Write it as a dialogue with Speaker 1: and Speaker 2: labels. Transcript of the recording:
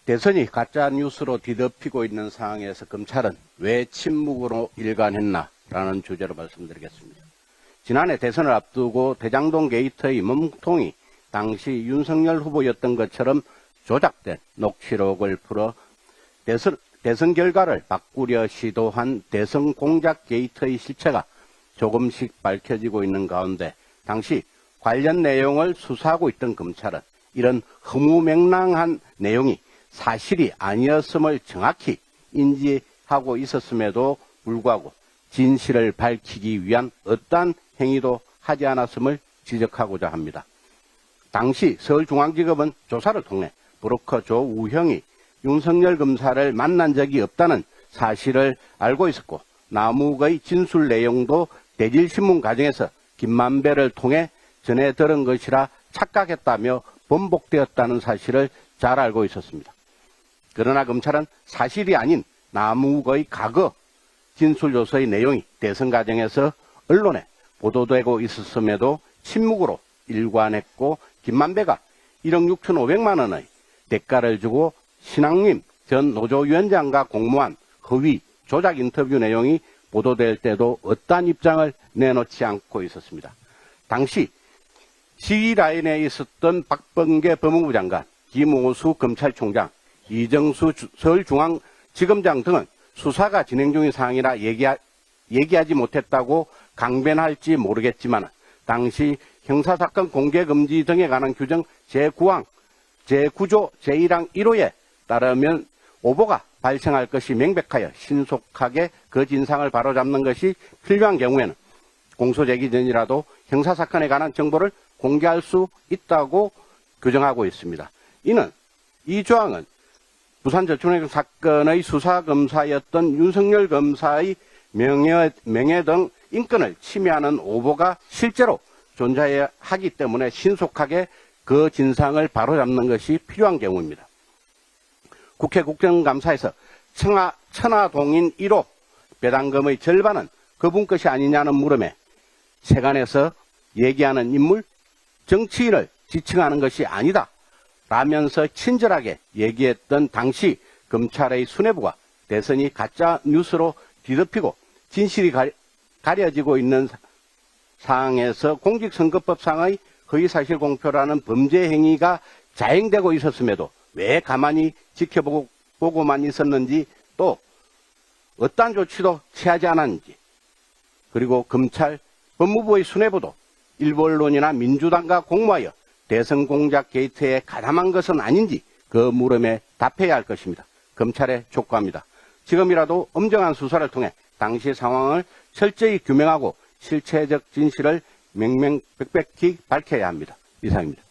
Speaker 1: 대선이 가짜뉴스로 뒤덮이고 있는 상황에서 검찰은 왜 침묵으로 일관했나라는 주제로 말씀드리겠습니다. 지난해 대선을 앞두고 대장동 게이트의 몸통이 당시 윤석열 후보였던 것처럼 조작된 녹취록을 풀어 대선 결과를 바꾸려 시도한 대선 공작 게이트의 실체가 조금씩 밝혀지고 있는 가운데 당시 관련 내용을 수사하고 있던 검찰은 이런 허무맹랑한 내용이 사실이 아니었음을 정확히 인지하고 있었음에도 불구하고 진실을 밝히기 위한 어떠한 행위도 하지 않았음을 지적하고자 합니다. 당시 서울중앙지검은 조사를 통해 브로커 조우형이 윤석열 검사를 만난 적이 없다는 사실을 알고 있었고 남욱의 진술 내용도 대질신문 과정에서 김만배를 통해 전해 들은 것이라 착각했다며 번복되었다는 사실을 잘 알고 있었습니다. 그러나 검찰은 사실이 아닌 남욱의 과거 진술조서의 내용이 대선 과정에서 언론에 보도되고 있었음에도 침묵으로 일관했고 김만배가 1억 6,500만 원의 대가를 주고 신앙림 전 노조위원장과 공모한 허위 조작 인터뷰 내용이 보도될 때도 어떠한 입장을 내놓지 않고 있었습니다. 당시 시위라인에 있었던 박범계 법무부 장관, 김오수 검찰총장, 이정수 서울중앙지검장 등은 수사가 진행 중인 사항이라 얘기하지 못했다고 강변할지 모르겠지만 당시 형사사건 공개금지 등에 관한 규정 제9항, 제9조 제1항 1호에 따르면 오보가 발생할 것이 명백하여 신속하게 그 진상을 바로잡는 것이 필요한 경우에는 공소제기 전이라도 형사사건에 관한 정보를 공개할 수 있다고 규정하고 있습니다. 이 조항은 부산저축은행 사건의 수사검사였던 윤석열 검사의 명예 등 인권을 침해하는 오보가 실제로 존재하기 때문에 신속하게 그 진상을 바로잡는 것이 필요한 경우입니다. 국회 국정감사에서 천하동인 1호 배당금의 절반은 그분 것이 아니냐는 물음에 세간에서 얘기하는 인물, 정치인을 지칭하는 것이 아니다 라면서 친절하게 얘기했던 당시 검찰의 수뇌부가 대선이 가짜 뉴스로 뒤덮이고 진실이 가려지고 있는 상황에서 공직선거법상의 허위사실 공표라는 범죄 행위가 자행되고 있었음에도 왜 가만히 지켜보고만 있었는지 또 어떠한 조치도 취하지 않았는지 그리고 검찰, 법무부의 수뇌부도 일부 언론이나 민주당과 공모하여 대선 공작 게이트에 가담한 것은 아닌지 그 물음에 답해야 할 것입니다. 검찰에 촉구합니다. 지금이라도 엄정한 수사를 통해 당시 상황을 철저히 규명하고 실체적 진실을 명명백백히 밝혀야 합니다. 이상입니다.